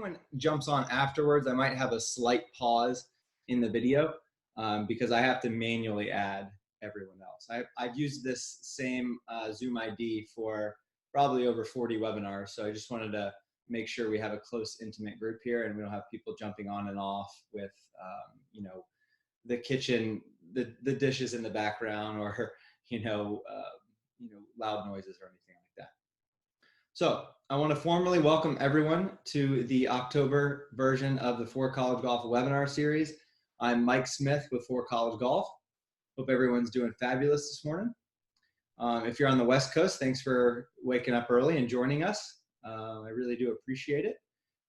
anyone jumps on afterwards, I might have a slight pause in the video because I have to manually add everyone else. I've used this same Zoom ID for probably over 40 webinars, so I just wanted to make sure we have a close, intimate group here, and we don't have people jumping on and off with, the kitchen, the dishes in the background, or loud noises or anything like that. So I want to formally welcome everyone to the October version of the For College Golf webinar series. I'm Mike Smith with For College Golf. Hope everyone's doing fabulous this morning. If you're on the West Coast, thanks for waking up early and joining us. I really do appreciate it.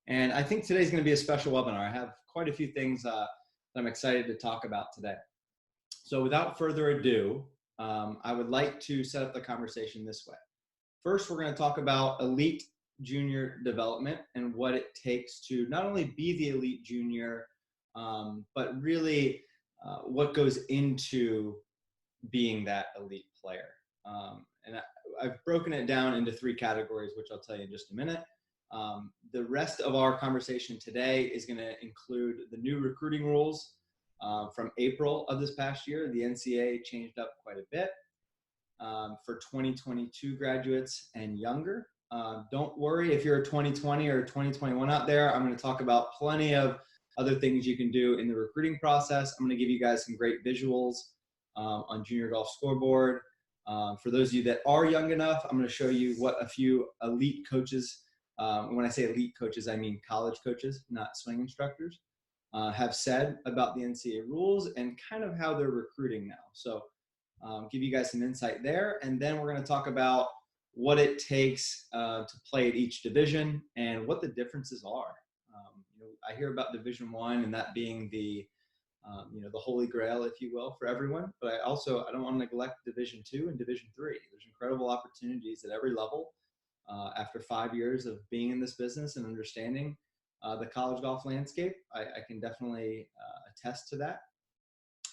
And I think today's going to be a special webinar. I have quite a few things that I'm excited to talk about today. So without further ado, I would like to set up the conversation this way. First, we're going to talk about elite junior development and what it takes to not only be the elite junior, but really what goes into being that elite player. And I've broken it down into 3 categories, which I'll tell you in just a minute. The rest of our conversation today is going to include the new recruiting rules from April of this past year. The NCAA changed up quite a bit for 2022 graduates and younger. Don't worry if you're a 2020 or 2021 out there. I'm going to talk about plenty of other things you can do in the recruiting process. I'm going to give you guys some great visuals on Junior Golf Scoreboard. For those of you that are young enough, I'm going to show you what a few elite coaches, when I say elite coaches, I mean college coaches, not swing instructors, have said about the NCAA rules and kind of how they're recruiting now. So give you guys some insight there. And then we're going to talk about what it takes to play at each division and what the differences are. I hear about Division I and that being the the holy grail, if you will, for everyone. But I don't want to neglect Division II and Division III. There's incredible opportunities at every level. After 5 years of being in this business and understanding the college golf landscape, I can definitely attest to that.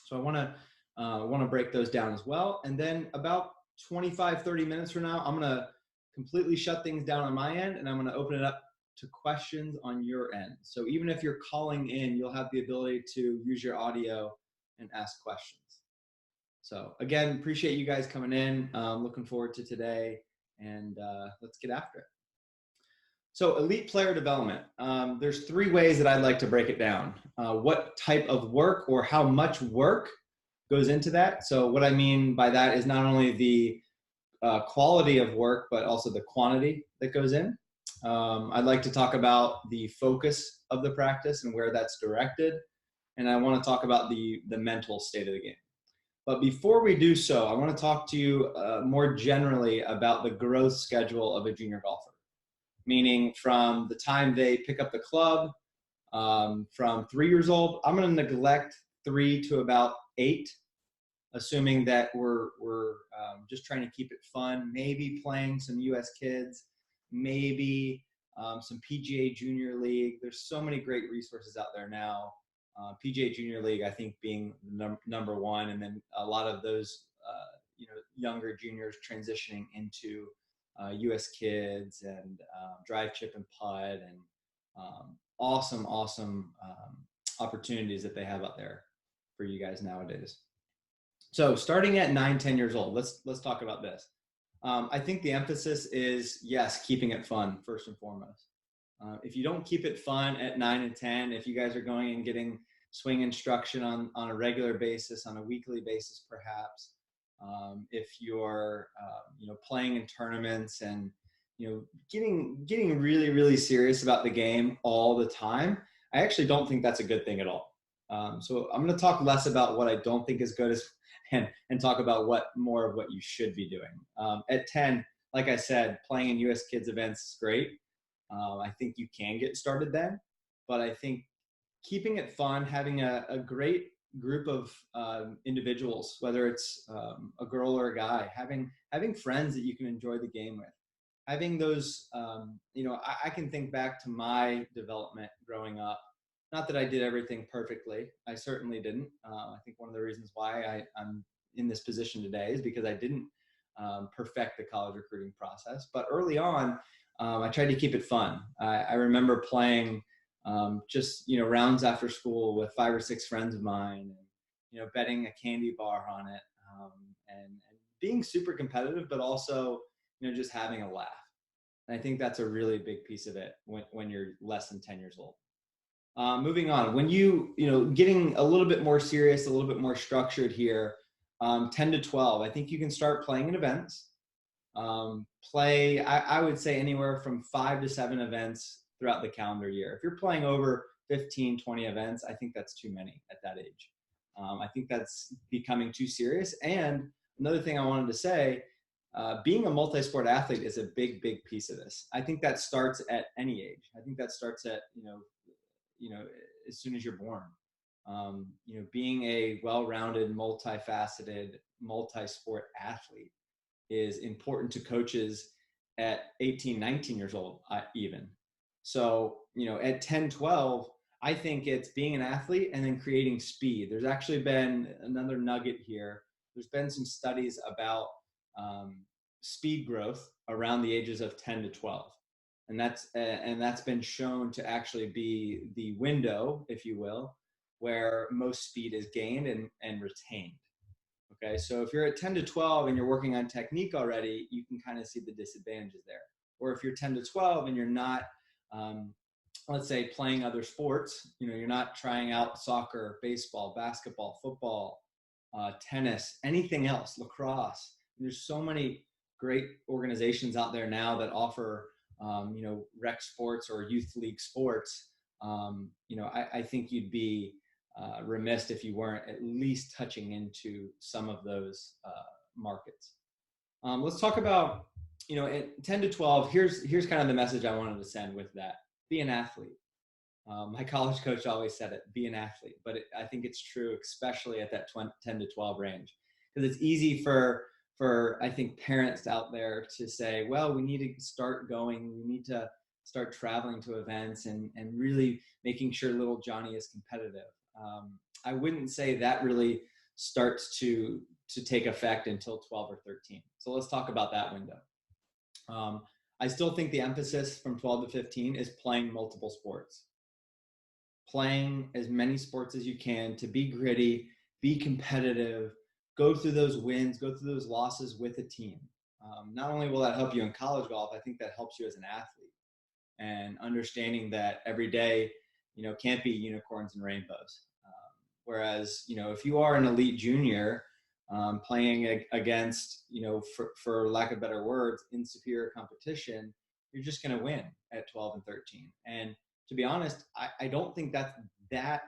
So I want to break those down as well. And then about 25, 30 minutes from now, I'm going to completely shut things down on my end, and I'm going to open it up to questions on your end. So even if you're calling in, you'll have the ability to use your audio and ask questions. So again, appreciate you guys coming in. Looking forward to today, and let's get after it. So elite player development, there's 3 ways that I'd like to break it down. What type of work or how much work goes into that. So what I mean by that is not only the quality of work, but also the quantity that goes in. I'd like to talk about the focus of the practice and where that's directed. And I want to talk about the mental state of the game. But before we do so, I want to talk to you more generally about the growth schedule of a junior golfer. Meaning from the time they pick up the club, from 3 years old, I'm going to neglect 3 to about 8, assuming that we're just trying to keep it fun, maybe playing some US kids, maybe some PGA Junior League. There's so many great resources out there now. PGA Junior League, I think, being number 1, and then a lot of those younger juniors transitioning into US Kids and Drive, Chip, and Putt, and awesome opportunities that they have out there for you guys nowadays. So starting at 9, 10 years old, let's talk about this. I think the emphasis is, yes, keeping it fun first and foremost. If you don't keep it fun at 9 and 10, if you guys are going and getting swing instruction on a regular basis, on a weekly basis perhaps, if you're playing in tournaments and getting really, really serious about the game all the time, I actually don't think that's a good thing at all. So I'm going to talk less about what I don't think is good and talk about more of what you should be doing. At 10, like I said, playing in US Kids events is great. I think you can get started then, but I think keeping it fun, having a great group of individuals, whether it's a girl or a guy, having friends that you can enjoy the game with, having those, I can think back to my development growing up. Not that I did everything perfectly. I certainly didn't. I think one of the reasons why I'm in this position today is because I didn't perfect the college recruiting process. But early on, I tried to keep it fun. I remember playing just, rounds after school with 5 or 6 friends of mine, and, betting a candy bar on it, and being super competitive, but also, just having a laugh. And I think that's a really big piece of it when you're less than 10 years old. Moving on, when getting a little bit more serious, a little bit more structured here, 10 to 12, I think you can start playing in events. I would say anywhere from 5 to 7 events throughout the calendar year. If you're playing over 15, 20 events, I think that's too many at that age. I think that's becoming too serious. And another thing I wanted to say, being a multi-sport athlete is a big, big piece of this. I think that starts at any age. I think that starts at, as soon as you're born. Being a well-rounded, multifaceted, multi-sport athlete is important to coaches at 18, 19 years old, even. So, at 10, 12, I think it's being an athlete and then creating speed. There's actually been another nugget here. There's been some studies about speed growth around the ages of 10 to 12. And that's been shown to actually be the window, if you will, where most speed is gained and retained. Okay, so if you're at 10 to 12 and you're working on technique already, you can kind of see the disadvantages there. Or if you're 10 to 12 and you're not, let's say, playing other sports, you're not trying out soccer, baseball, basketball, football, tennis, anything else, lacrosse. There's so many great organizations out there now that offer, rec sports or youth league sports. I think you'd be remiss if you weren't at least touching into some of those markets. Let's talk about, at 10 to 12, here's kind of the message I wanted to send with that. Be an athlete. My college coach always said it, be an athlete, but I think it's true, especially at that 10 to 12 range, because it's easy for I think parents out there to say, well, we need to start going, we need to start traveling to events and really making sure little Johnny is competitive. I wouldn't say that really starts to take effect until 12 or 13. So let's talk about that window. I still think the emphasis from 12 to 15 is playing multiple sports. Playing as many sports as you can, to be gritty, be competitive, go through those wins, go through those losses with a team. Not only will that help you in college golf, I think that helps you as an athlete, and understanding that every day, can't be unicorns and rainbows. Whereas, if you are an elite junior, playing against, for lack of better words, in superior competition, you're just going to win at 12 and 13. And to be honest, I don't think that's that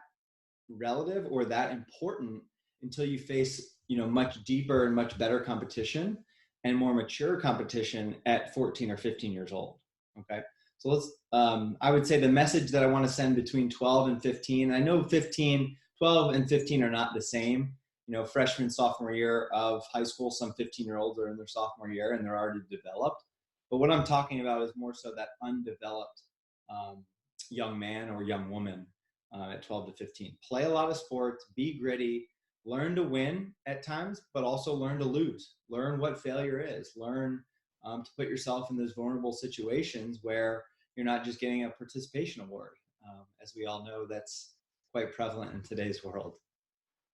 relative or that important until you face, much deeper and much better competition and more mature competition at 14 or 15 years old. Okay. So let's, I would say the message that I want to send between 12 and 15, I know 12 and 15 are not the same. Freshman, sophomore year of high school, some 15-year-olds are in their sophomore year and they're already developed. But what I'm talking about is more so that undeveloped young man or young woman at 12 to 15. Play a lot of sports, be gritty, learn to win at times, but also learn to lose. Learn what failure is. Learn to put yourself in those vulnerable situations where you're not just getting a participation award. As we all know, that's quite prevalent in today's world.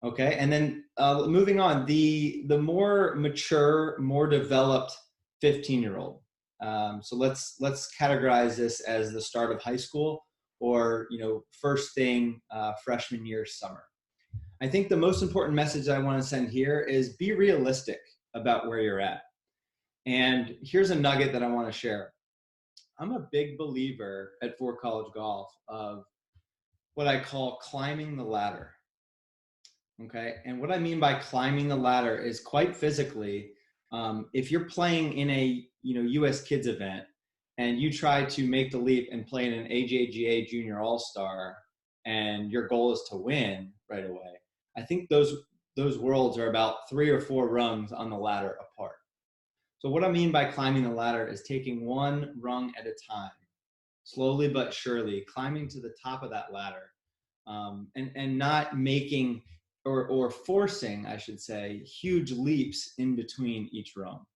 Okay, and then moving on, the more mature, more developed 15-year-old. So let's categorize this as the start of high school, or first thing freshman year, summer. I think the most important message I want to send here is be realistic about where you're at. And here's a nugget that I want to share. I'm a big believer at For College Golf of what I call climbing the ladder. Okay, and what I mean by climbing the ladder is quite physically. If you're playing in a U.S. Kids event and you try to make the leap and play in an AJGA Junior All-Star, and your goal is to win right away, I think those worlds are about 3 or 4 rungs on the ladder apart. So what I mean by climbing the ladder is taking one rung at a time, slowly but surely climbing to the top of that ladder, and not making or forcing, I should say, huge leaps in between each rung.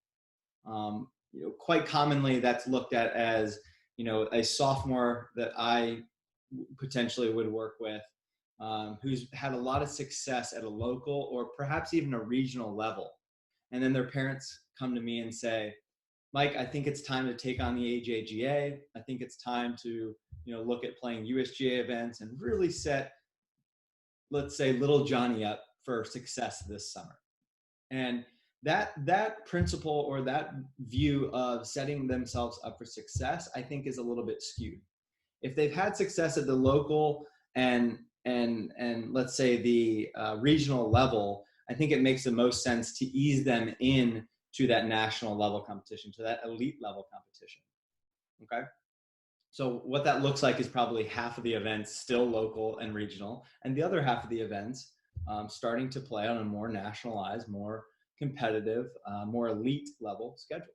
Quite commonly that's looked at as, a sophomore that I potentially would work with, who's had a lot of success at a local or perhaps even a regional level. And then their parents come to me and say, Mike, I think it's time to take on the AJGA. I think it's time to, look at playing USGA events and really set, let's say, little Johnny up for success this summer. And that principle or that view of setting themselves up for success, I think, is a little bit skewed. If they've had success at the local and let's say the regional level, I think it makes the most sense to ease them in to that national level competition, to that elite level competition. Okay. So what that looks like is probably half of the events still local and regional, and the other half of the events starting to play on a more nationalized, more competitive, more elite level schedule.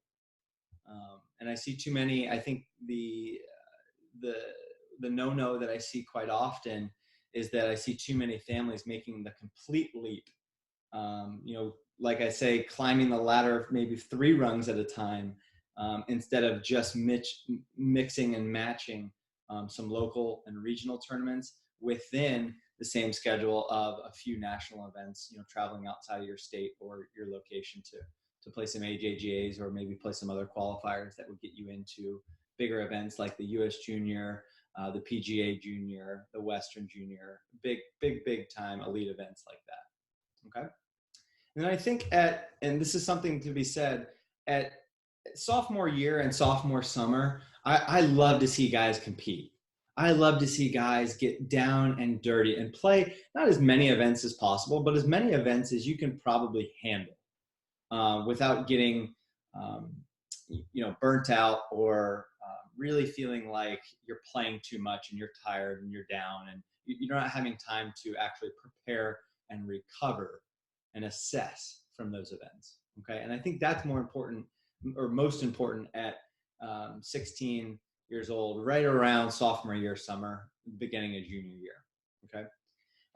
And I see too many. I think the no-no that I see quite often is that I see too many families making the complete leap. Like I say, climbing the ladder maybe 3 rungs at a time, instead of just mixing and matching some local and regional tournaments within the same schedule of a few national events, traveling outside of your state or your location to play some AJGAs or maybe play some other qualifiers that would get you into bigger events like the US Junior, the PGA Junior, the Western Junior, big time elite events like that. Okay. And then I think and this is something to be said, at sophomore year and sophomore summer, I love to see guys compete. I love to see guys get down and dirty and play not as many events as possible, but as many events as you can probably handle without getting, burnt out or really feeling like you're playing too much and you're tired and you're down and you're not having time to actually prepare and recover and assess from those events. Okay. And I think that's more important or most important at 16 years old, right around sophomore year, summer, beginning of junior year. Okay.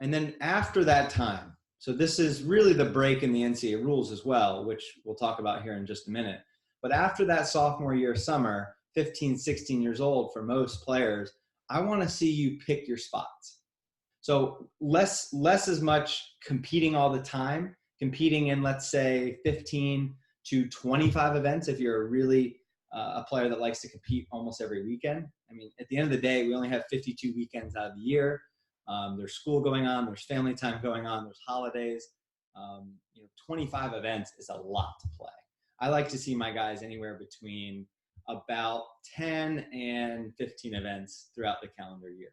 And then after that time, so this is really the break in the NCAA rules as well, which we'll talk about here in just a minute. But after that sophomore year, summer, 15, 16 years old for most players, I want to see you pick your spots. So less as much competing all the time, competing in, let's say, 15 to 25 events if you're really a player that likes to compete almost every weekend. I mean, at the end of the day, we only have 52 weekends out of the year. There's school going on, there's family time going on, there's holidays. 25 events is a lot to play. I like to see my guys anywhere between about 10 and 15 events throughout the calendar year.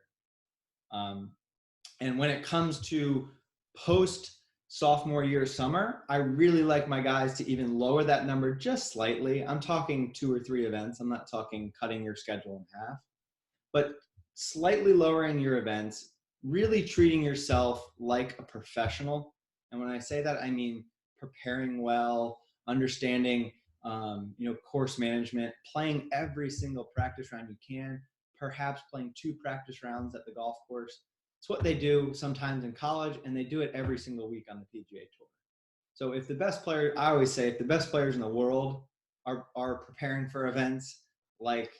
And when it comes to post sophomore year summer, I really like my guys to even lower that number just slightly. I'm talking 2 or 3 events. I'm not talking cutting your schedule in half, but slightly lowering your events, really treating yourself like a professional. And when I say that, I mean preparing well, understanding, course management, playing every single practice round you can, perhaps playing 2 practice rounds at the golf course. It's what they do sometimes in college, and they do it every single week on the PGA Tour. So if the best player, I always say, if the best players in the world are preparing for events like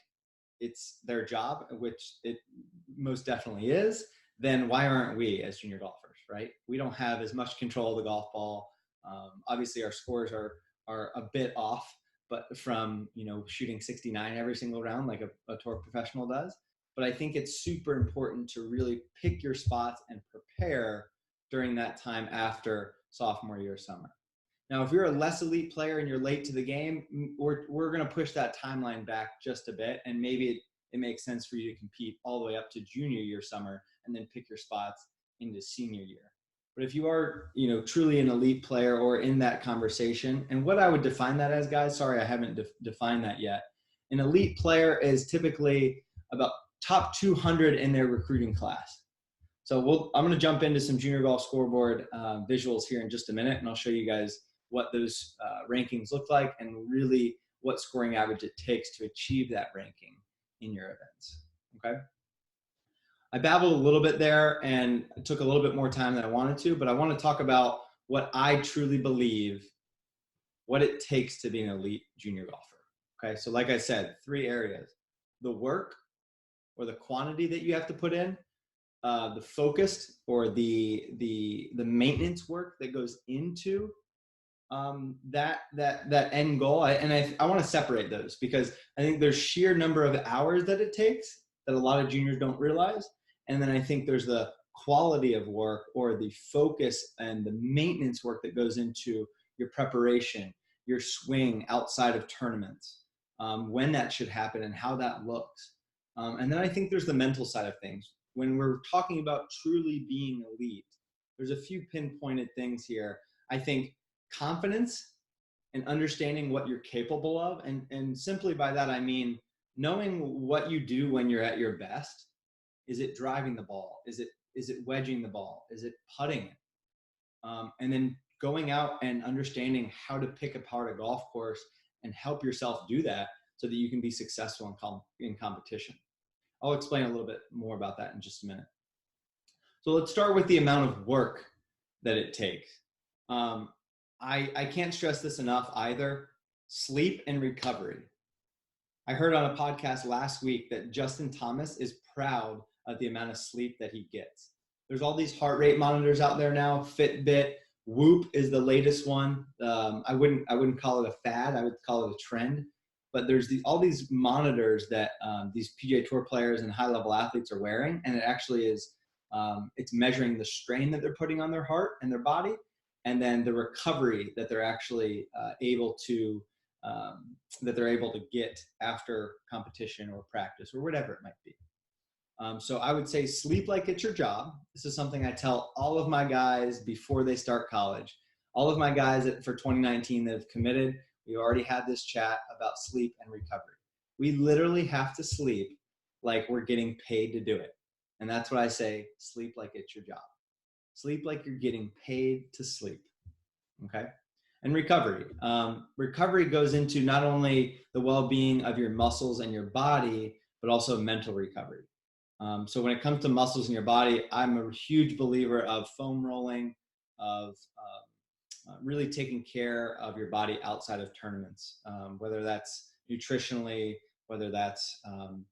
it's their job, which it most definitely is, then why aren't we as junior golfers, right? We don't have as much control of the golf ball. Obviously, our scores are a bit off, but from shooting 69 every single round like a tour professional does. But I think it's super important to really pick your spots and prepare during that time after sophomore year summer. Now, if you're a less elite player and you're late to the game, we're going to push that timeline back just a bit, and maybe it makes sense for you to compete all the way up to junior year summer and then pick your spots into senior year. But if you are, truly an elite player or in that conversation, and what I would define that as, guys, sorry, I haven't defined that yet. An elite player is typically about top 200 in their recruiting class. So I'm going to jump into some junior golf scoreboard visuals here in just a minute, and I'll show you guys what those rankings look like and really what scoring average it takes to achieve that ranking in your events. Okay. I babbled a little bit there and took a little bit more time than I wanted to, but I want to talk about what I truly believe, what it takes to be an elite junior golfer. Okay. So like I said, 3 areas: the work, or the quantity that you have to put in, the focused or the maintenance work that goes into that end goal. I want to separate those, because I think there's sheer number of hours that it takes that a lot of juniors don't realize. And then I think there's the quality of work, or the focus and the maintenance work that goes into your preparation, your swing outside of tournaments, when that should happen and how that looks. And then I think there's the mental side of things. When we're talking about truly being elite, there's a few pinpointed things here. I think confidence and understanding what you're capable of. And simply by that, I mean knowing what you do when you're at your best. Is it driving the ball? Is it wedging the ball? Is it putting it? And then going out and understanding how to pick apart a golf course and help yourself do that so that you can be successful in competition. I'll explain a little bit more about that in just a minute. So let's start with the amount of work that it takes. I can't stress this enough either. Sleep and recovery. I heard on a podcast last week that Justin Thomas is proud of the amount of sleep that he gets. There's all these heart rate monitors out there now. Fitbit, Whoop is the latest one. I wouldn't call it a fad. I would call it a trend. But there's all these monitors that these PGA Tour players and high-level athletes are wearing, and it actually is it's measuring the strain that they're putting on their heart and their body, and then the recovery that they're actually able to get after competition or practice or whatever it might be. So I would say sleep like it's your job. This is something I tell all of my guys before they start college. All of my guys for 2019 that have committed, we already had this chat about sleep and recovery. We literally have to sleep like we're getting paid to do it. And that's what I say, sleep like it's your job. Sleep like you're getting paid to sleep, okay? And recovery. Recovery goes into not only the well-being of your muscles and your body, but also mental recovery. So when it comes to muscles in your body, I'm a huge believer of foam rolling, of really taking care of your body outside of tournaments, whether that's nutritionally, whether that's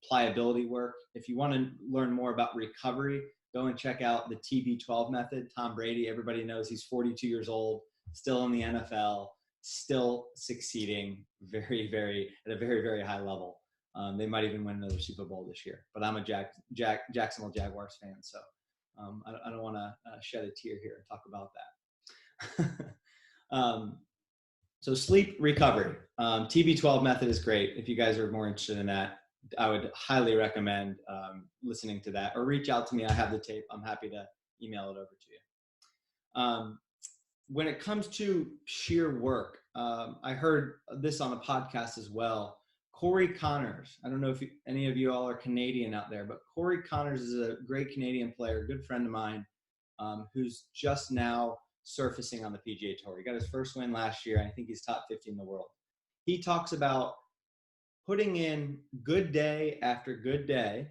pliability work. If you want to learn more about recovery, go and check out the TB12 method. Tom Brady, everybody knows he's 42 years old, still in the NFL, still succeeding at a very, very high level. They might even win another Super Bowl this year. But I'm a Jacksonville Jaguars fan, so I don't want to shed a tear here and talk about that. So sleep recovery. TB12 method is great. If you guys are more interested in that, I would highly recommend listening to that, or reach out to me. I have the tape. I'm happy to email it over to you. When it comes to sheer work, I heard this on a podcast as well. Corey Connors. I don't know if any of you all are Canadian out there, but Corey Connors is a great Canadian player, good friend of mine, who's just now surfacing on the PGA Tour. He got his first win last year, and I think he's top 50 in the world. He talks about putting in good day after good day,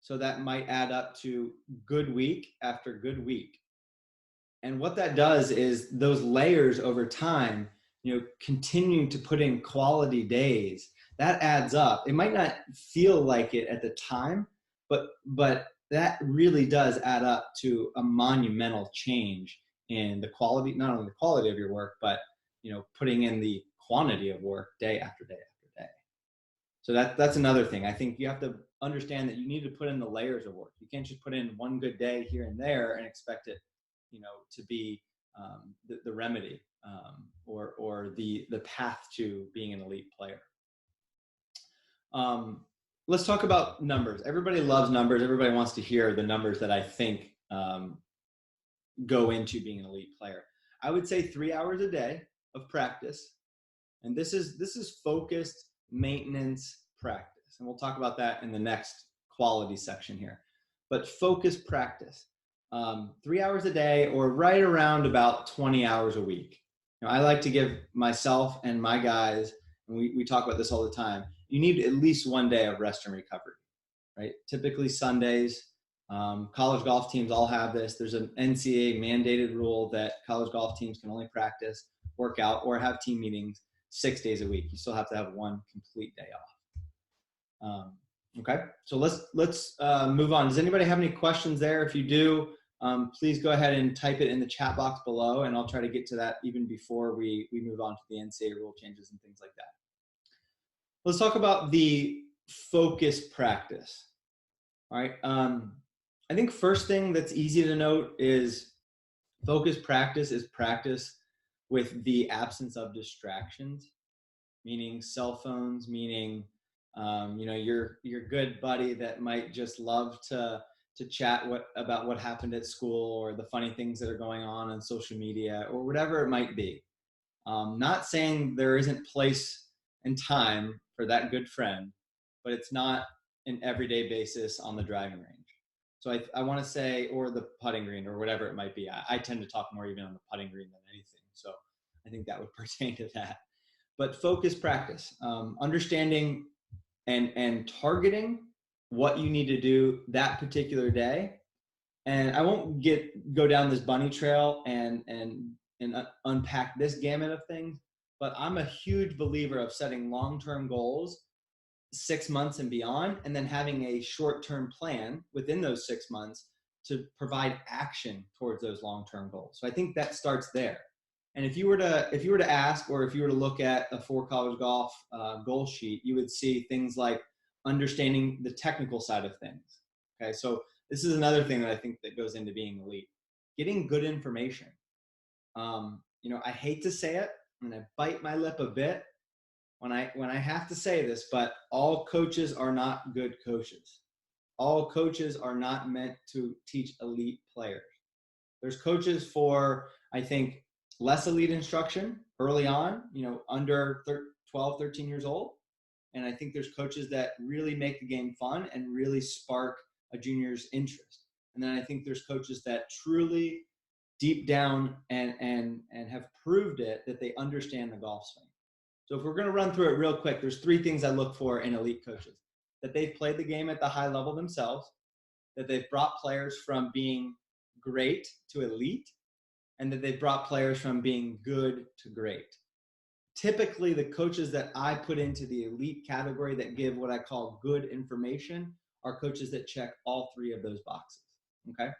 so that might add up to good week after good week. And what that does is those layers over time, continuing to put in quality days, that adds up. It might not feel like it at the time, but that really does add up to a monumental change in the quality, not only the quality of your work, but putting in the quantity of work day after day after day. So that's another thing. I think you have to understand that you need to put in the layers of work. You can't just put in one good day here and there and expect it, to be the remedy or the path to being an elite player. Let's talk about numbers. Everybody loves numbers. Everybody wants to hear the numbers that I think go into being an elite player. I would say 3 hours a day of practice. And this is focused maintenance practice. And we'll talk about that in the next quality section here. But focused practice. 3 hours a day, or right around about 20 hours a week. I like to give myself and my guys, and we talk about this all the time, you need at least 1 day of rest and recovery, right? Typically Sundays. College golf teams all have this. There's an NCAA mandated rule that college golf teams can only practice, work out, or have team meetings 6 days a week. You still have to have one complete day off. Okay, so let's move on. Does anybody have any questions there? If you do, please go ahead and type it in the chat box below, and I'll try to get to that even before we move on to the NCAA rule changes and things like that. Let's talk about the focus practice. All right. I think first thing that's easy to note is focus practice is practice with the absence of distractions, meaning cell phones, meaning your good buddy that might just love to chat about what happened at school or the funny things that are going on social media or whatever it might be. Not saying there isn't place and time for that good friend, but it's not an everyday basis on the driving range. So I want to say, or the putting green or whatever it might be. I tend to talk more even on the putting green than anything. So I think that would pertain to that. But focus practice, understanding and targeting what you need to do that particular day. And I won't go down this bunny trail and unpack this gamut of things, but I'm a huge believer of setting long-term goals 6 months and beyond, and then having a short-term plan within those 6 months to provide action towards those long-term goals. So I think that starts there. And if you were to ask, or if you were to look at a For College Golf goal sheet, you would see things like understanding the technical side of things. Okay, so this is another thing that I think that goes into being elite: getting good information. I hate to say it, and I bite my lip a bit when I have to say this, but all coaches are not good coaches. All coaches are not meant to teach elite players. There's coaches for, I think, less elite instruction early on, under 12, 13 years old. And I think there's coaches that really make the game fun and really spark a junior's interest. And then I think there's coaches that truly deep down and have proved it that they understand the golf swing. So if we're going to run through it real quick, there's 3 things I look for in elite coaches: that they've played the game at the high level themselves, that they've brought players from being great to elite, and that they've brought players from being good to great. Typically, the coaches that I put into the elite category that give what I call good information are coaches that check all 3 of those boxes. Okay.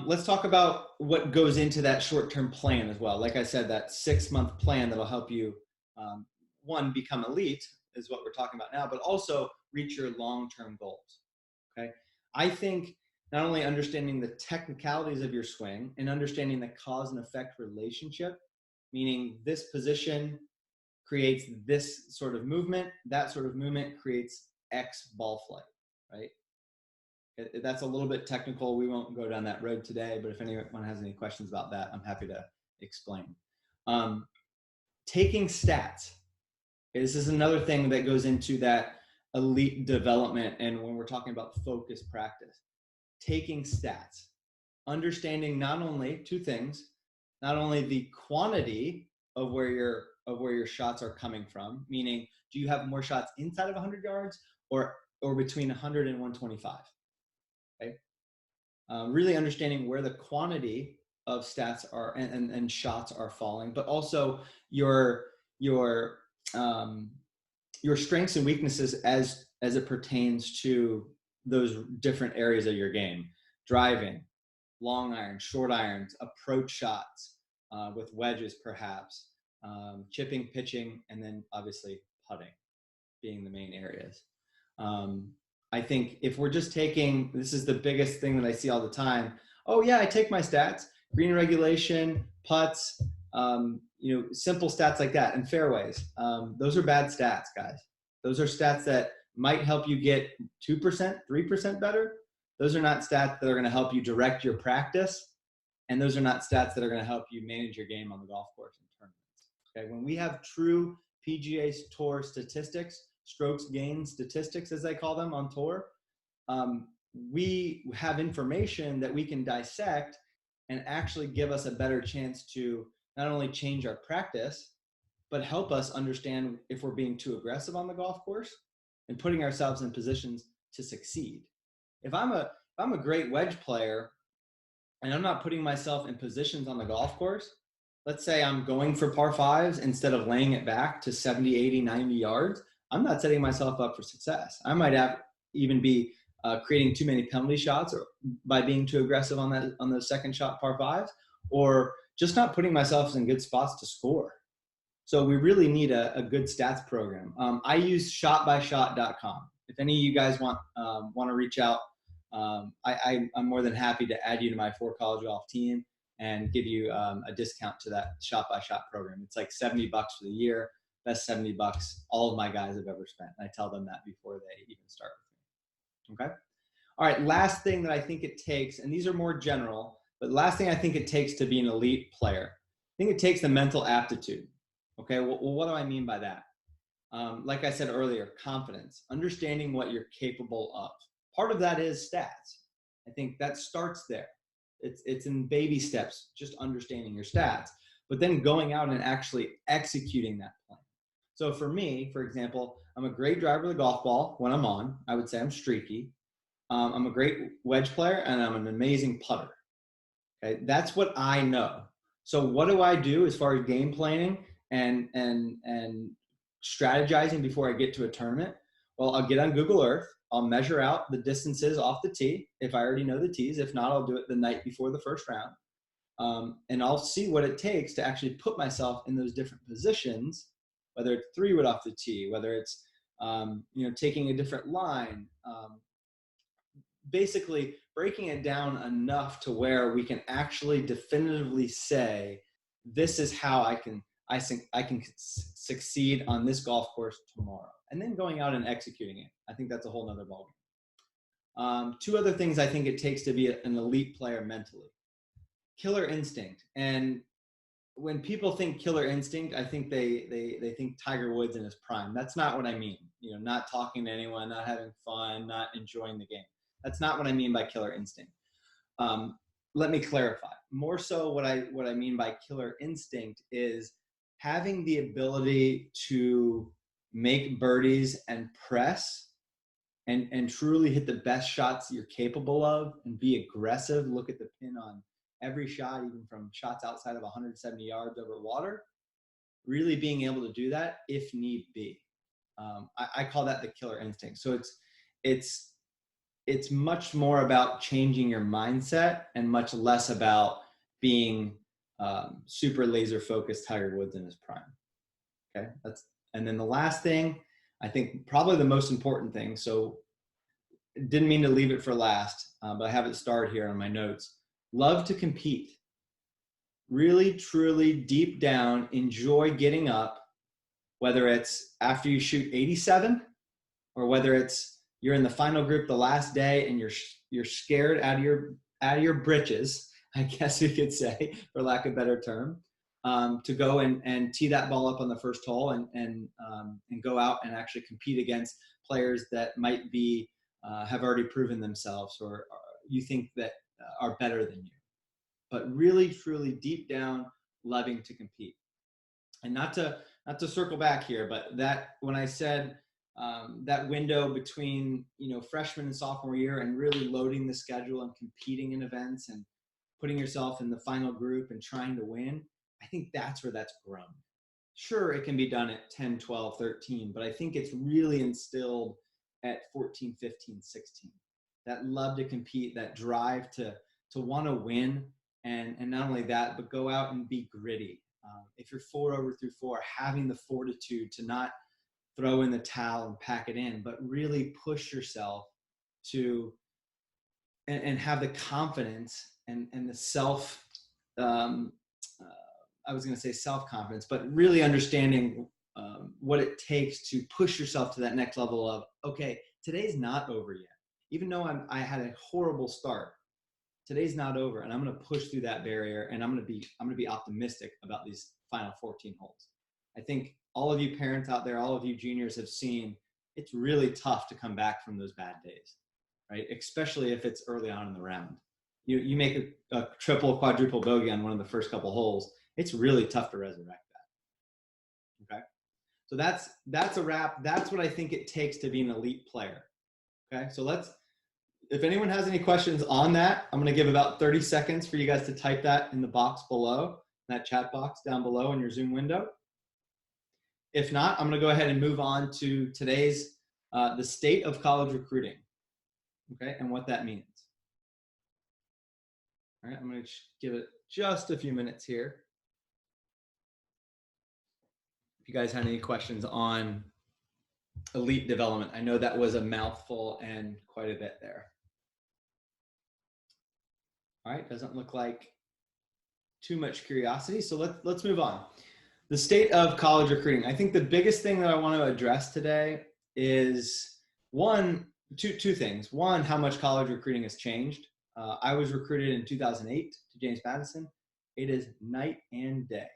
Let's talk about what goes into that short-term plan as well. Like I said, that 6-month plan that'll help you, one, become elite is what we're talking about now, but also reach your long-term goals. Okay. I think not only understanding the technicalities of your swing and understanding the cause and effect relationship, meaning this position creates this sort of movement, that sort of movement creates X ball flight, right? That's a little bit technical. We won't go down that road today, but if anyone has any questions about that, I'm happy to explain. Taking stats. This is another thing that goes into that elite development. And when we're talking about focus practice, taking stats, understanding not only 2 things, not only the quantity of where your shots are coming from, meaning do you have more shots inside of 100 yards or between 100 and 125? Okay. Really understanding where the quantity of stats are and shots are falling, but also your strengths and weaknesses as it pertains to those different areas of your game: driving, long irons, short irons, approach shots with wedges perhaps, chipping, pitching, and then obviously putting being the main areas. I think if we're just taking, this is the biggest thing that I see all the time. Oh yeah, I take my stats, green regulation, putts, simple stats like that, and fairways. Those are bad stats, guys. Those are stats that might help you get 2%, 3% better. Those are not stats that are going to help you direct your practice. And those are not stats that are going to help you manage your game on the golf course in tournaments. Okay, when we have true PGA Tour statistics, strokes gained statistics, as they call them on tour, we have information that we can dissect and actually give us a better chance to not only change our practice, but help us understand if we're being too aggressive on the golf course and putting ourselves in positions to succeed. If I'm a great wedge player and I'm not putting myself in positions on the golf course, let's say I'm going for par 5s instead of laying it back to 70, 80, 90 yards, I'm not setting myself up for success. I might even be creating too many penalty shots, or by being too aggressive on those second shot par fives, or just not putting myself in good spots to score. So we really need a good stats program. I use shotbyshot.com. If any of you guys want to reach out, I'm more than happy to add you to my 4College team and give you a discount to that shot by shot program. It's like $70 for the year. Best $70 all of my guys have ever spent. And I tell them that before they even start with me. Okay. All right. Last thing that I think it takes, and these are more general, but last thing I think it takes to be an elite player, I think it takes the mental aptitude. Okay. Well, what do I mean by that? Like I said earlier, confidence, understanding what you're capable of. Part of that is stats. I think that starts there. It's in baby steps, just understanding your stats, but then going out and actually executing that plan. So for me, for example, I'm a great driver of the golf ball when I'm on. I would say I'm streaky. I'm a great wedge player, and I'm an amazing putter. Okay, that's what I know. So what do I do as far as game planning and strategizing before I get to a tournament? Well, I'll get on Google Earth. I'll measure out the distances off the tee if I already know the tees. If not, I'll do it the night before the first round. And I'll see what it takes to actually put myself in those different positions, whether it's 3-wood off the tee, whether it's taking a different line, basically breaking it down enough to where we can actually definitively say, this is how I can succeed on this golf course tomorrow, and then going out and executing it. I think that's a whole nother ballgame. 2 other things I think it takes to be an elite player mentally. Killer instinct. And when people think killer instinct, I think they think Tiger Woods in his prime. That's not what I mean. Not talking to anyone, not having fun, not enjoying the game. That's not what I mean by killer instinct. Let me clarify. More so what I mean by killer instinct is having the ability to make birdies and press and truly hit the best shots you're capable of and be aggressive, look at the pin on every shot, even from shots outside of 170 yards over water, really being able to do that if need be. I call that the killer instinct. So it's much more about changing your mindset and much less about being super laser focused Tiger Woods in his prime. Okay. And then the last thing, I think probably the most important thing. So didn't mean to leave it for last, but I have it starred here on my notes. Love to compete. Really, truly, deep down, enjoy getting up, whether it's after you shoot 87 or whether it's you're in the final group the last day and you're scared out of your britches, I guess you could say, for lack of a better term, to go and tee that ball up on the first hole and go out and actually compete against players that might be have already proven themselves or you think that are better than you. But really, truly, deep down, loving to compete. And not to circle back here, but that when I said that window between freshman and sophomore year and really loading the schedule and competing in events and putting yourself in the final group and trying to win, I think that's where that's grown. Sure, it can be done at 10, 12, 13, but I think it's really instilled at 14, 15, 16. That love to compete, that drive to want to win, and not only that, but go out and be gritty. If you're 4 over through 4, having the fortitude to not throw in the towel and pack it in, but really push yourself to and have the confidence and the self, I was going to say self-confidence, but really understanding what it takes to push yourself to that next level of, okay, today's not over yet. Even though I had a horrible start, today's not over, and I'm going to push through that barrier, and I'm going to be optimistic about these final 14 holes. I think all of you parents out there, all of you juniors have seen it's really tough to come back from those bad days, right? Especially if it's early on in the round. You make a triple, quadruple bogey on one of the first couple holes. It's really tough to resurrect that. Okay, so that's a wrap. That's what I think it takes to be an elite player. Okay, so if anyone has any questions on that, I'm going to give about 30 seconds for you guys to type that in the box below, that chat box down below in your Zoom window. If not, I'm going to go ahead and move on to today's, the state of college recruiting, okay, and what that means. All right, I'm going to give it just a few minutes here. If you guys had any questions on elite development, I know that was a mouthful and quite a bit there. All right, doesn't look like too much curiosity, so let's move on. The state of college recruiting. I think the biggest thing that I want to address today is two things. One, how much college recruiting has changed. I was recruited in 2008 to James Madison. It is night and day.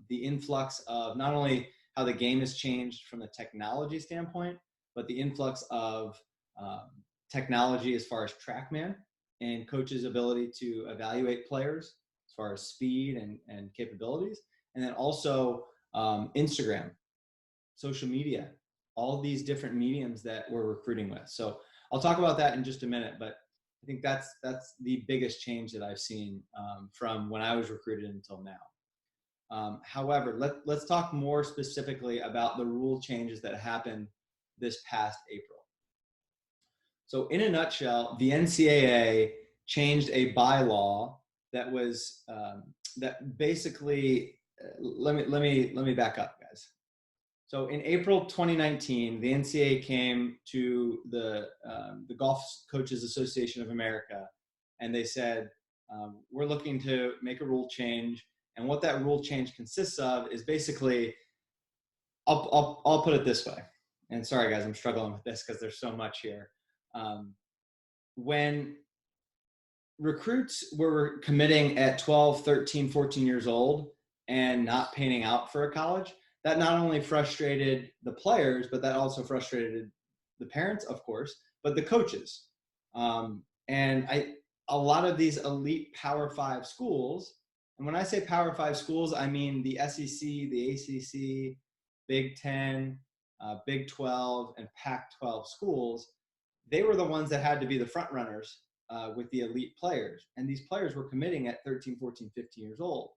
The influx of not only how the game has changed from the technology standpoint, but the influx of technology as far as TrackMan and coaches' ability to evaluate players as far as speed and capabilities. And then also Instagram, social media, all these different mediums that we're recruiting with. So I'll talk about that in just a minute, but I think that's the biggest change that I've seen from when I was recruited until now. However, let's talk more specifically about the rule changes that happened this past April. So in a nutshell, the NCAA changed a bylaw that was that basically let me back up, guys. So in April 2019, the NCAA came to the Golf Coaches Association of America, and they said, we're looking to make a rule change. And what that rule change consists of is basically, I'll put it this way. And sorry, guys, I'm struggling with this because there's so much here. When recruits were committing at 12, 13, 14 years old and not panning out for a college, that not only frustrated the players, but that also frustrated the parents, of course, but the coaches. And a lot of these elite Power 5 schools, and when I say Power 5 schools, I mean the SEC, the ACC, Big 10, Big 12, and Pac-12 schools. They were the ones that had to be the front runners with the elite players. And these players were committing at 13, 14, 15 years old.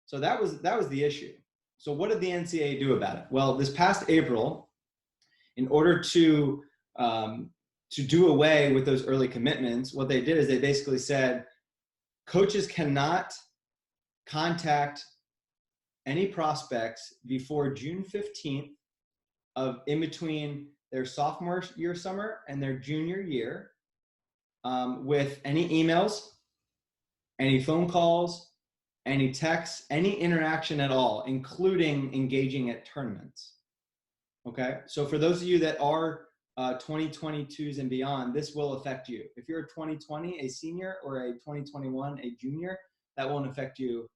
So that was the issue. So what did the NCAA do about it? Well, this past April, in order to do away with those early commitments, what they did is they basically said, coaches cannot contact any prospects before June 15th of in between their sophomore year summer and their junior year with any emails, any phone calls, any texts, any interaction at all, including engaging at tournaments. Okay, so for those of you that are 2022s and beyond, this will affect you. If you're a 2020, a senior, or a 2021, a junior, that won't affect you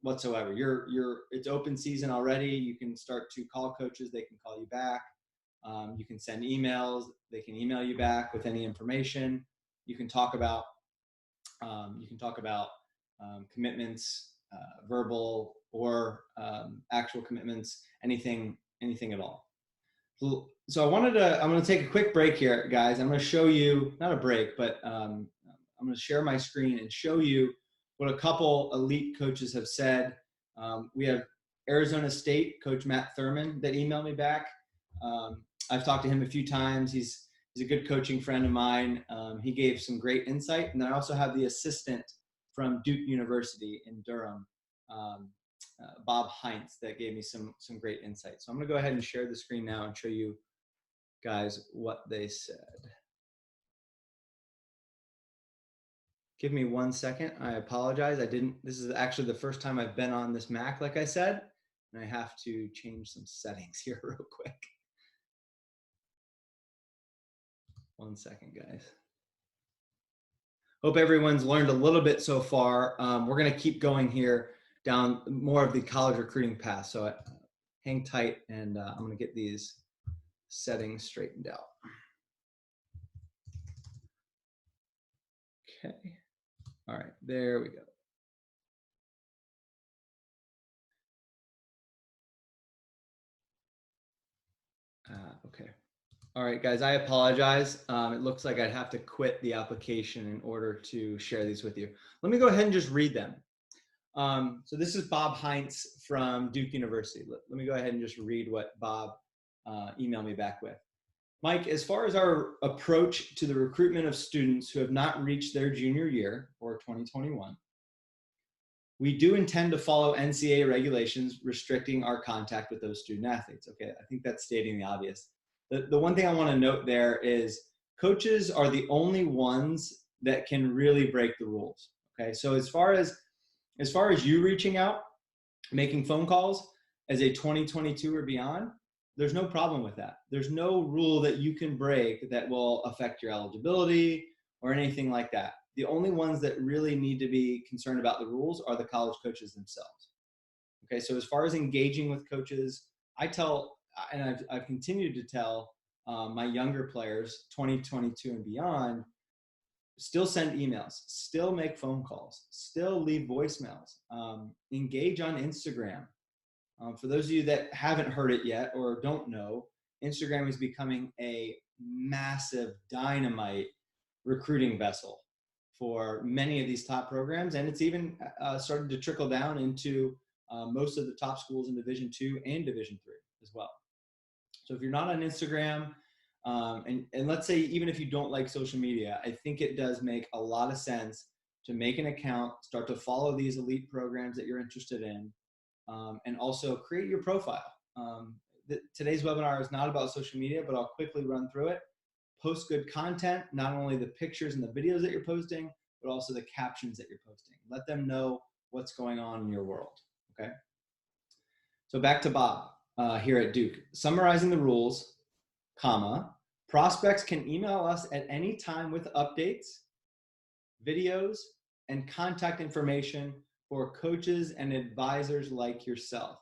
whatsoever. It's open season already. You can start to call coaches. They can call you back. You can send emails. They can email you back with any information. You can talk about commitments, verbal or actual commitments, anything at all. So I'm going to take a quick break here, guys. I'm going to show you, not a break, but I'm going to share my screen and show you what a couple elite coaches have said. We have Arizona State coach Matt Thurman that emailed me back. I've talked to him a few times. He's a good coaching friend of mine. He gave some great insight. And then I also have the assistant from Duke University in Durham, Bob Heinz, that gave me some great insight. So I'm going to go ahead and share the screen now and show you guys what they said. Give me 1 second. I apologize. This is actually the first time I've been on this Mac, like I said, and I have to change some settings here real quick. 1 second, guys. Hope everyone's learned a little bit so far. We're going to keep going here down more of the college recruiting path. So hang tight, and I'm going to get these settings straightened out. Okay. All right, there we go. Okay. All right, guys, I apologize. It looks like I'd have to quit the application in order to share these with you. Let me go ahead and just read them. So this is Bob Heinz from Duke University. Let me go ahead and just read what Bob emailed me back with. Mike, as far as our approach to the recruitment of students who have not reached their junior year, or 2021, we do intend to follow NCAA regulations restricting our contact with those student athletes. Okay, I think that's stating the obvious. The one thing I want to note there is coaches are the only ones that can really break the rules. Okay, so as far as you reaching out, making phone calls as a 2022 or beyond, there's no problem with that. There's no rule that you can break that will affect your eligibility or anything like that. The only ones that really need to be concerned about the rules are the college coaches themselves. Okay, so as far as engaging with coaches, I tell, and I've continued to tell my younger players, 2022 and beyond, still send emails, still make phone calls, still leave voicemails, engage on Instagram. For those of you that haven't heard it yet or don't know, Instagram is becoming a massive dynamite recruiting vessel for many of these top programs. And it's even started to trickle down into most of the top schools in Division II and Division III as well. So if you're not on Instagram, and let's say even if you don't like social media, I think it does make a lot of sense to make an account, start to follow these elite programs that you're interested in, and also create your profile. Today's webinar is not about social media, but I'll quickly run through it. Post good content, not only the pictures and the videos that you're posting, but also the captions that you're posting. Let them know what's going on in your world, okay? So back to Bob here at Duke. Summarizing the rules, comma, prospects can email us at any time with updates, videos, and contact information for coaches and advisors like yourself.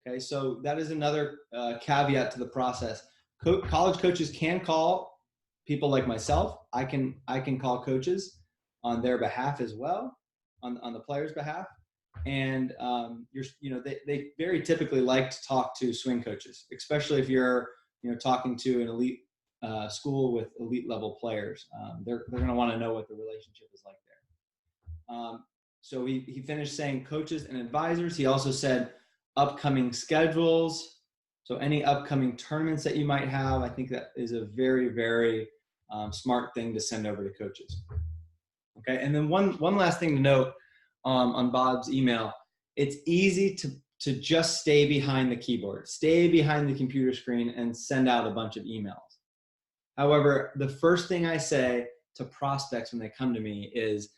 Okay, so that is another caveat to the process. College coaches can call people like myself. I can call coaches on their behalf as well, on the player's behalf. And they very typically like to talk to swing coaches, especially if you're talking to an elite school with elite level players. They're going to want to know what the relationship is like there. So he finished saying coaches and advisors. He also said upcoming schedules. So any upcoming tournaments that you might have, I think that is a very, very smart thing to send over to coaches. Okay, and then one last thing to note on Bob's email, it's easy to just stay behind the keyboard, stay behind the computer screen and send out a bunch of emails. However, the first thing I say to prospects when they come to me is,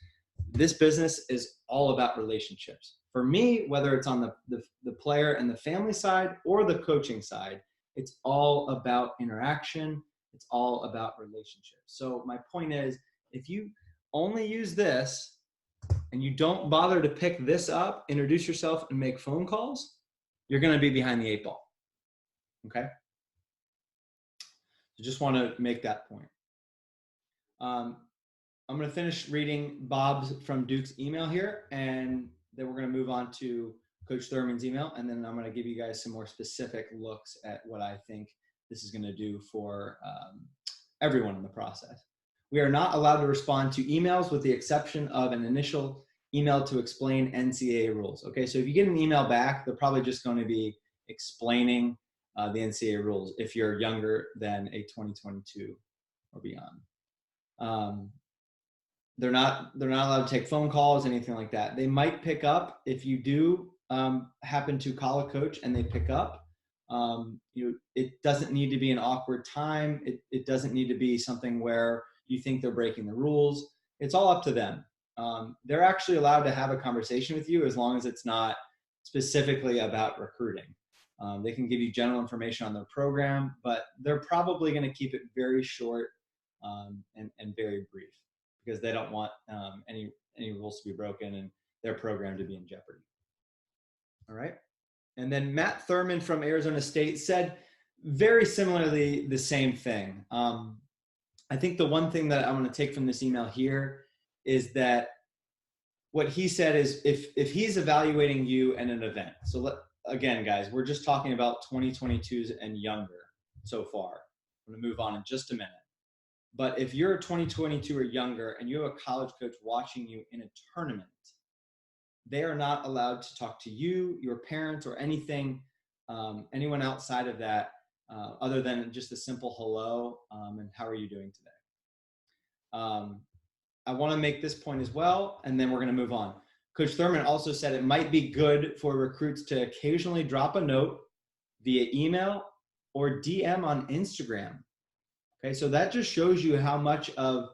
this business is all about relationships. For me, whether it's on the player and the family side or the coaching side, it's all about interaction. It's all about relationships. So my point is, if you only use this and you don't bother to pick this up, introduce yourself, and make phone calls, you're going to be behind the 8 ball. Okay? So just want to make that point. I'm going to finish reading Bob's from Duke's email here, and then we're going to move on to Coach Thurman's email, and then I'm going to give you guys some more specific looks at what I think this is going to do for everyone in the process. We are not allowed to respond to emails with the exception of an initial email to explain NCAA rules. Okay, so if you get an email back, they're probably just going to be explaining the NCAA rules if you're younger than a 2022 or beyond. They're not allowed to take phone calls, anything like that. They might pick up if you do happen to call a coach and they pick up. It doesn't need to be an awkward time. It doesn't need to be something where you think they're breaking the rules. It's all up to them. They're actually allowed to have a conversation with you as long as it's not specifically about recruiting. They can give you general information on their program, but they're probably going to keep it very short and very brief, because they don't want any rules to be broken and their program to be in jeopardy. All right. And then Matt Thurman from Arizona State said very similarly the same thing. I think the one thing that I'm going to take from this email here is that what he said is if he's evaluating you in an event. So again, guys, we're just talking about 2022s and younger so far. I'm going to move on in just a minute. But if you're 2022 or younger and you have a college coach watching you in a tournament, they are not allowed to talk to you, your parents, or anything, anyone outside of that, other than just a simple hello and how are you doing today. I want to make this point as well, and then we're going to move on. Coach Thurman also said it might be good for recruits to occasionally drop a note via email or DM on Instagram. Okay, so that just shows you how much of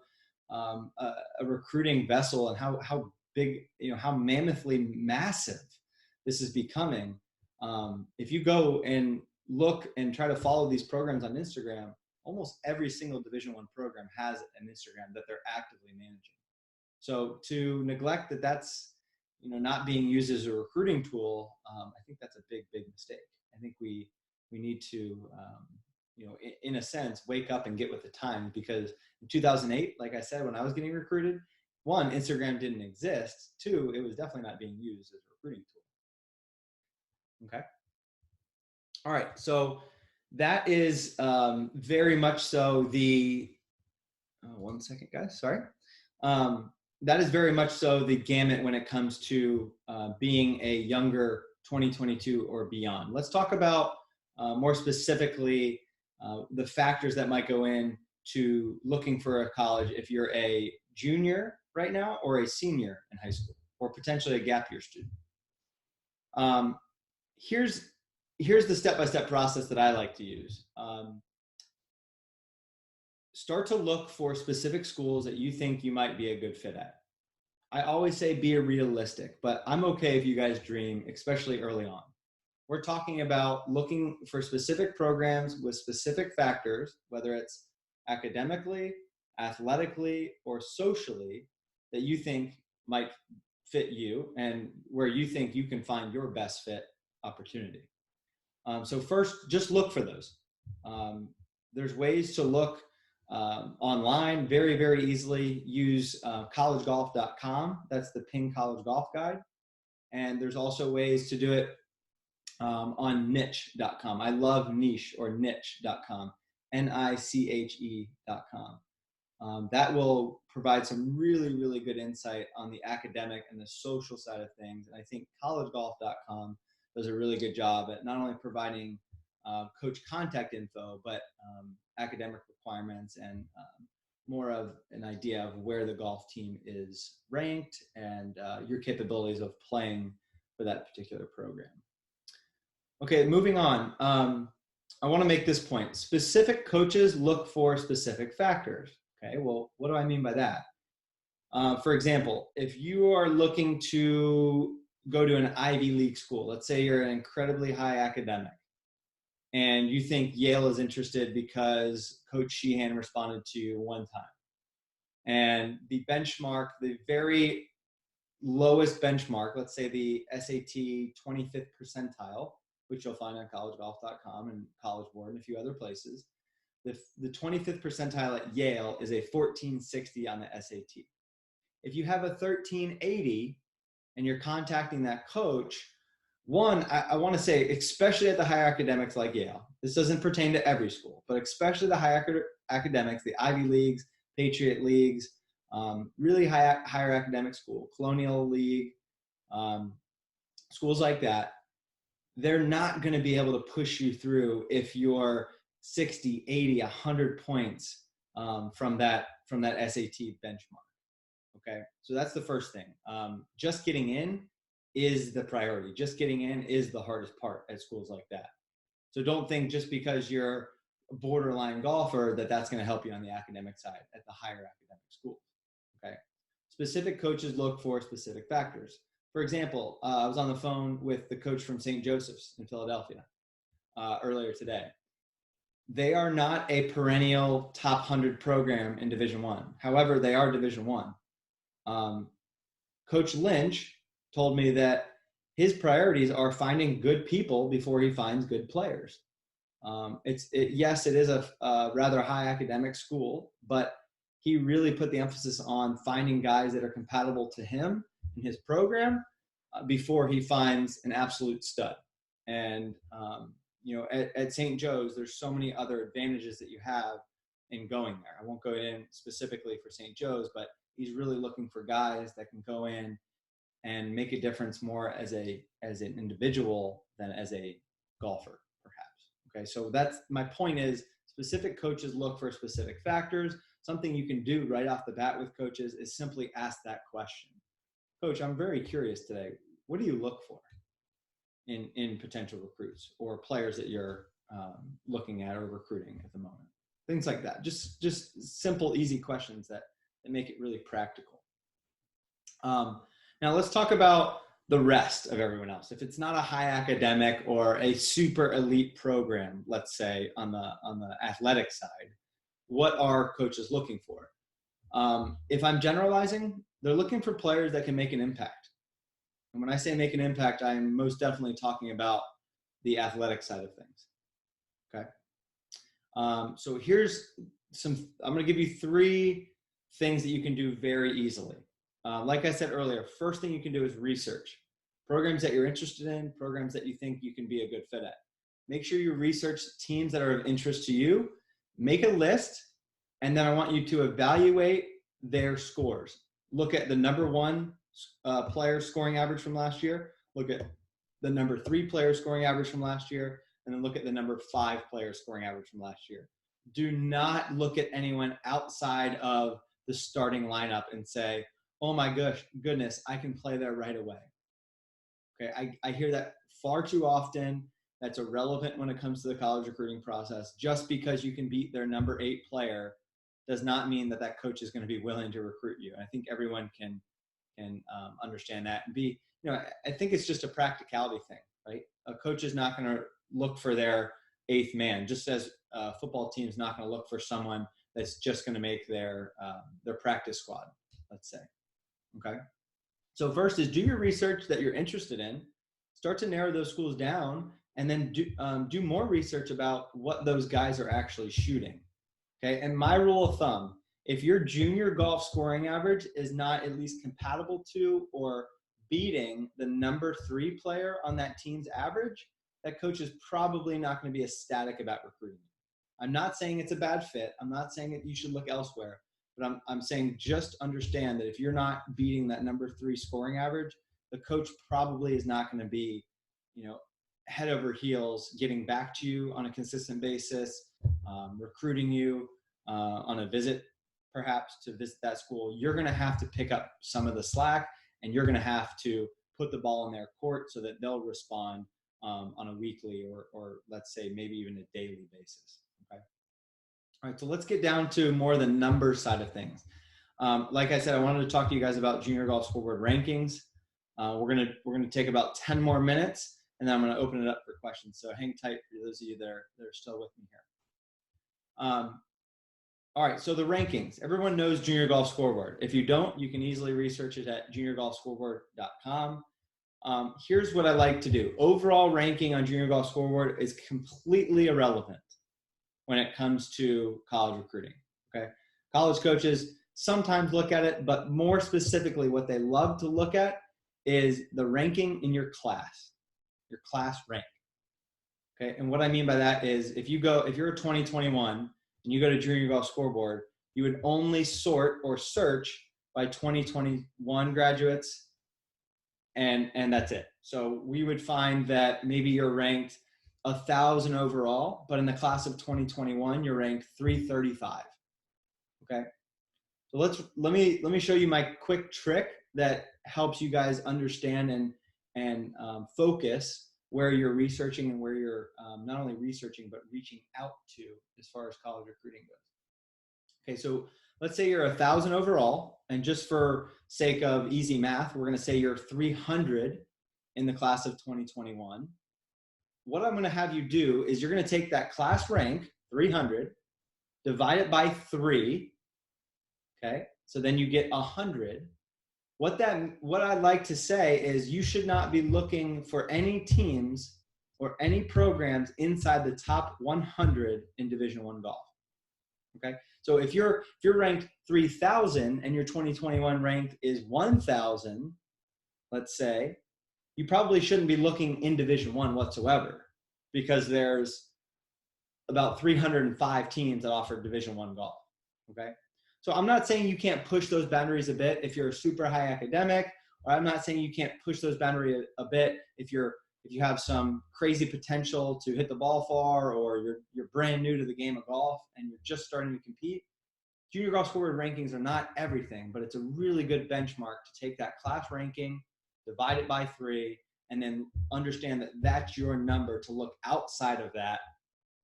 a recruiting vessel and how big, how mammothly massive this is becoming. If you go and look and try to follow these programs on Instagram, almost every single Division I program has an Instagram that they're actively managing. So to neglect that that's not being used as a recruiting tool, I think that's a big mistake. I think we need to in a sense wake up and get with the times, because in 2008, like I said, when I was getting recruited, one, Instagram didn't exist. Two, it was definitely not being used as a recruiting tool. Okay. All right. So that is very much so the, one second, guys, sorry. That is very much so the gamut when it comes to being a younger 2022 or beyond. Let's talk about more specifically the factors that might go in to looking for a college if you're a junior right now or a senior in high school, or potentially a gap year student. Here's the step-by-step process that I like to use. Start to look for specific schools that you think you might be a good fit at. I always say be realistic, but I'm okay if you guys dream, especially early on. We're talking about looking for specific programs with specific factors, whether it's academically, athletically, or socially, that you think might fit you and where you think you can find your best fit opportunity. So first, just look for those. There's ways to look online very easily. Use collegegolf.com. That's the Ping College Golf Guide. And there's also ways to do it on niche.com. I love niche or niche.com, niche.com. That will provide some really good insight on the academic and the social side of things. And I think collegegolf.com does a really good job at not only providing coach contact info, but academic requirements and more of an idea of where the golf team is ranked and your capabilities of playing for that particular program. Okay, moving on. I want to make this point. Specific coaches look for specific factors. Okay, well, what do I mean by that? For example, if you are looking to go to an Ivy League school, let's say you're an incredibly high academic, and you think Yale is interested because Coach Sheehan responded to you one time. And the benchmark, the very lowest benchmark, let's say the SAT 25th percentile, which you'll find on collegegolf.com and College Board and a few other places. The 25th percentile at Yale is a 1460 on the SAT. If you have a 1380 and you're contacting that coach, one, I want to say, especially at the higher academics like Yale, this doesn't pertain to every school, but especially the higher academics, the Ivy Leagues, Patriot Leagues, really higher academic school, Colonial League, schools like that, they're not going to be able to push you through if you're 60, 80, 100 points from that SAT benchmark. Okay, so that's the first thing. Just getting in is the priority. Just getting in is the hardest part at schools like that. So don't think just because you're a borderline golfer that that's going to help you on the academic side at the higher academic schools. Okay, specific coaches look for specific factors. For example, I was on the phone with the coach from St. Joseph's in Philadelphia earlier today. They are not a perennial top 100 program in Division I. However, they are Division I. Coach Lynch told me that his priorities are finding good people before he finds good players. Yes, it is a rather high academic school, but he really put the emphasis on finding guys that are compatible to him and his program before he finds an absolute stud. And, at St. Joe's, there's so many other advantages that you have in going there. I won't go in specifically for St. Joe's, but he's really looking for guys that can go in and make a difference more as an individual than as a golfer, perhaps. Okay, so that's my point is specific coaches look for specific factors. Something you can do right off the bat with coaches is simply ask that question. Coach, I'm very curious today. What do you look for in potential recruits or players that you're looking at or recruiting at the moment? Things like that. Just simple, easy questions that make it really practical. Now let's talk about the rest of everyone else. If it's not a high academic or a super elite program, let's say on the athletic side, what are coaches looking for? If I'm generalizing, they're looking for players that can make an impact. And when I say make an impact, I'm most definitely talking about the athletic side of things. Okay. So here's I'm going to give you 3 things that you can do very easily. Like I said earlier, first thing you can do is research programs that you're interested in, programs that you think you can be a good fit at. Make sure you research teams that are of interest to you, make a list, and then I want you to evaluate their scores. Look at the number 1 player scoring average from last year, look at the number 3 player scoring average from last year, and then look at the number 5 player scoring average from last year. Do not look at anyone outside of the starting lineup and say, oh my goodness, I can play there right away. Okay, I hear that far too often. That's irrelevant when it comes to the college recruiting process. Just because you can beat their number 8 player does not mean that that coach is going to be willing to recruit you. I think everyone can understand that and be, I think it's just a practicality thing, right? A coach is not going to look for their 8th man, just as a football team is not going to look for someone that's just going to make their practice squad, let's say. Okay. So first is do your research that you're interested in, start to narrow those schools down, and then do more research about what those guys are actually shooting. Okay. And my rule of thumb, if your junior golf scoring average is not at least compatible to or beating the number 3 player on that team's average, that coach is probably not going to be ecstatic about recruiting you. I'm not saying it's a bad fit. I'm not saying that you should look elsewhere. But I'm saying just understand that if you're not beating that number 3 scoring average, the coach probably is not going to be, head over heels, getting back to you on a consistent basis, recruiting you on a visit, perhaps to visit that school. You're going to have to pick up some of the slack, and you're going to have to put the ball in their court so that they'll respond on a weekly or let's say maybe even a daily basis. Okay. All right, so let's get down to more the numbers side of things. Like I said, I wanted to talk to you guys about Junior Golf Scoreboard rankings. We're gonna take about 10 more minutes, and then I'm gonna open it up for questions. So hang tight for those of you that are still with me here. All right, so the rankings. Everyone knows Junior Golf Scoreboard. If you don't, you can easily research it at juniorgolfscoreboard.com. Here's what I like to do. Overall ranking on Junior Golf Scoreboard is completely irrelevant when it comes to college recruiting, okay? College coaches sometimes look at it, but more specifically, what they love to look at is the ranking in your class rank, okay? And what I mean by that is if you're a 2021 and you go to Junior Golf Scoreboard, you would only sort or search by 2021 graduates, and that's it. So we would find that maybe you're ranked 1,000 overall, but in the class of 2021, you're ranked 335. Okay. So let me show you my quick trick that helps you guys understand and focus where you're researching and where you're not only researching, but reaching out to as far as college recruiting goes. Okay. So let's say you're 1,000 overall, and just for sake of easy math, we're going to say you're 300 in the class of 2021. What I'm going to have you do is you're going to take that class rank, 300, divide it by 3, okay? So then you get 100. What I like to say is you should not be looking for any teams or any programs inside the top 100 in Division I golf, okay? So if you're ranked 3,000 and your 2021 rank is 1,000, let's say, you probably shouldn't be looking in Division I whatsoever, because there's about 305 teams that offer Division I golf, okay? So I'm not saying you can't push those boundaries a bit if you're a super high academic Or I'm not saying you can't push those boundaries a bit if you have some crazy potential to hit the ball far, or you're brand new to the game of golf and you're just starting to compete. Junior golf scoreboard rankings are not everything, but it's a really good benchmark to take that class ranking, divide it by 3, and then understand that that's your number to look outside of that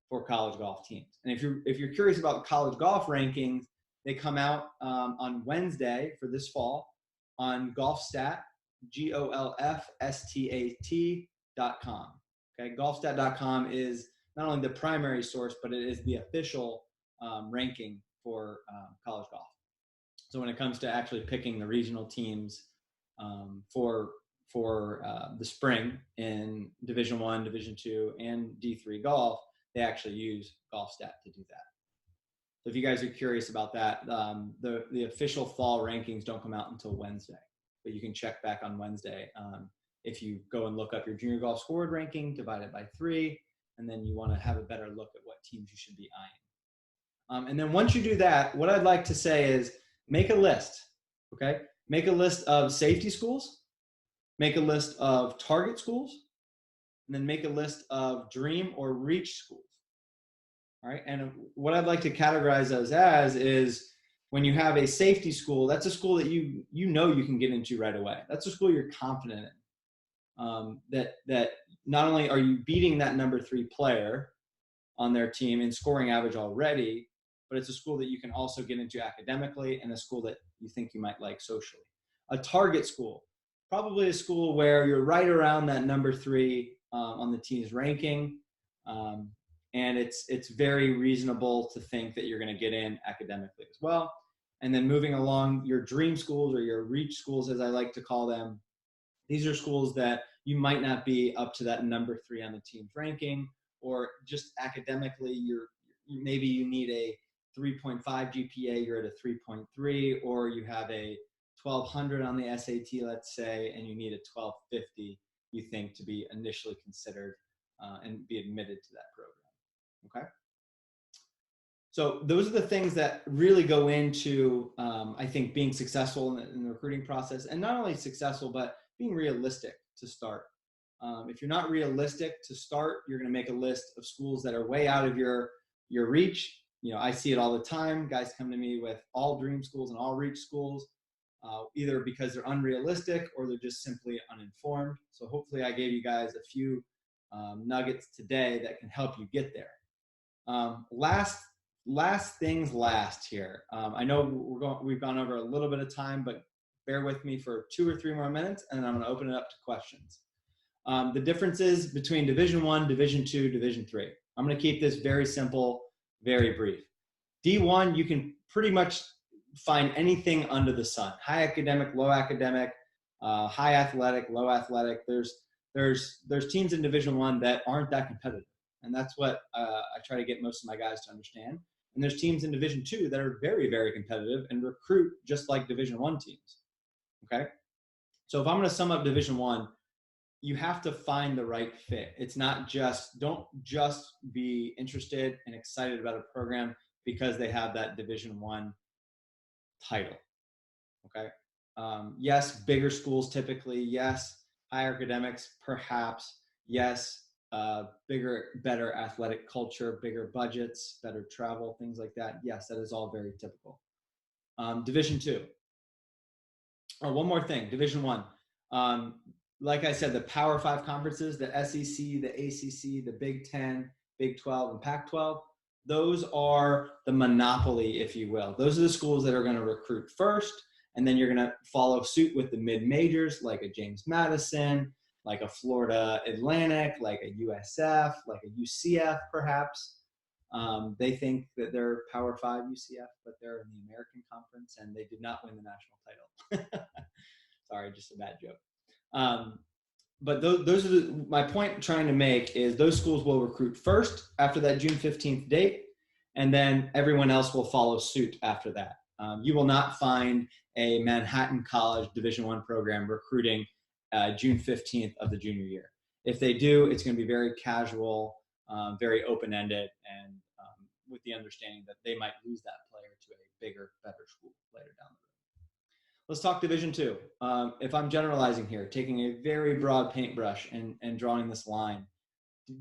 for college golf teams. And if you're curious about college golf rankings, they come out on Wednesday for this fall on GolfStat, GolfStat.com. Okay, GolfStat.com is not only the primary source, but it is the official ranking for college golf. So when it comes to actually picking the regional teams for the spring in Division I, Division II, and D3 golf, they actually use GolfStat to do that. So if you guys are curious about that, the official fall rankings don't come out until Wednesday, but you can check back on Wednesday. If you go and look up your junior golf scored ranking, divide it by 3, and then you want to have a better look at what teams you should be eyeing. And then once you do that, what I'd like to say is make a list, okay? Make a list of safety schools, make a list of target schools, and then make a list of dream or reach schools. All right, and what I'd like to categorize those as is when you have a safety school, that's a school that you know you can get into right away. That's a school you're confident in. That not only are you beating that number 3 player on their team in scoring average already, but it's a school that you can also get into academically and a school that you think you might like socially. A target school, probably a school where you're right around that number 3 on the team's ranking. And it's very reasonable to think that you're going to get in academically as well. And then moving along, your dream schools or your reach schools, as I like to call them, these are schools that you might not be up to that number 3 on the team's ranking, or just academically, maybe you need a 3.5 GPA, you're at a 3.3, or you have a 1200 on the SAT, let's say, and you need a 1250, you think, to be initially considered and be admitted to that program. Okay. So those are the things that really go into, I think, being successful in the recruiting process, and not only successful, but being realistic to start. If you're not realistic to start, you're going to make a list of schools that are way out of your reach. You know, I see it all the time. Guys come to me with all dream schools and all reach schools, either because they're unrealistic or they're just simply uninformed. So hopefully I gave you guys a few nuggets today that can help you get there. Last things last here. I know we've gone over a little bit of time, but bear with me for 2 or 3 more minutes, and I'm going to open it up to questions. The differences between Division I, Division II, Division III. I'm going to keep this very simple, very brief. D1, you can pretty much find anything under the sun. High academic, low academic, high athletic, low athletic. There's teams in Division I that aren't that competitive. And that's what I try to get most of my guys to understand. And there's teams in Division II that are very, very competitive and recruit just like Division I teams. Okay? So if I'm going to sum up Division I, you have to find the right fit. It's not don't just be interested and excited about a program because they have that Division I title. Okay? Yes, bigger schools typically. Yes, higher academics, perhaps. Yes, bigger, better athletic culture, bigger budgets, better travel, things like that. Yes, that is all very typical. Division II. Oh, one more thing, Division I. Like I said, the Power 5 conferences, the SEC, the ACC, the Big 10, Big 12, and Pac-12, those are the monopoly, if you will. Those are the schools that are going to recruit first, and then you're going to follow suit with the mid-majors like a James Madison, like a Florida Atlantic, like a USF, like a UCF perhaps. They think that they're Power 5 UCF, but they're in the American Conference, and they did not win the national title. Sorry, just a bad joke. But those are my point trying to make is those schools will recruit first after that June 15th date, and then everyone else will follow suit after that. You will not find a Manhattan College Division I program recruiting June 15th of the junior year. If they do, it's going to be very casual, very open-ended, and with the understanding that they might lose that player to a bigger, better school later down the road. Let's talk Division II. If I'm generalizing here, taking a very broad paintbrush and drawing this line,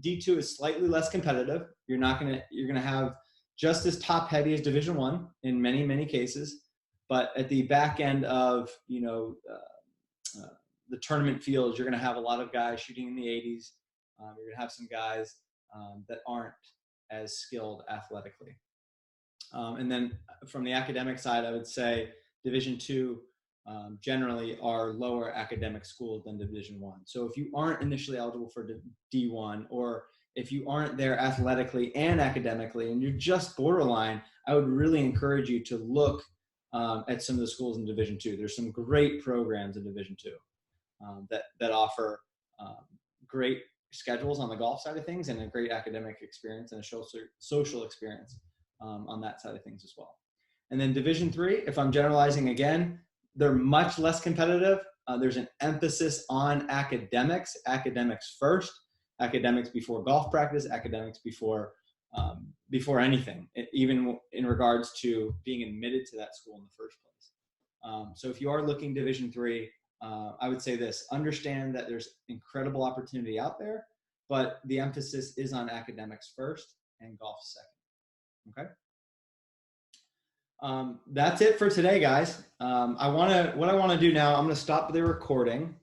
D2 is slightly less competitive. You're gonna have just as top heavy as Division I in many cases, but at the back end of the tournament fields, you're gonna have a lot of guys shooting in the 80s. You're gonna have some guys that aren't as skilled athletically. And then from the academic side, I would say Division II generally are lower academic schools than Division I. So if you aren't initially eligible for D1, or if you aren't there athletically and academically, and you're just borderline, I would really encourage you to look at some of the schools in Division II. There's some great programs in Division II that offer great schedules on the golf side of things, and a great academic experience and a social experience on that side of things as well. And then Division III, if I'm generalizing again, they're much less competitive. There's an emphasis on academics first, academics before golf practice, academics before anything, even in regards to being admitted to that school in the first place. So if you are looking Division III, I would say this: understand that there's incredible opportunity out there, but the emphasis is on academics first and golf second. Okay. That's it for today, guys. What I want to do now, I'm going to stop the recording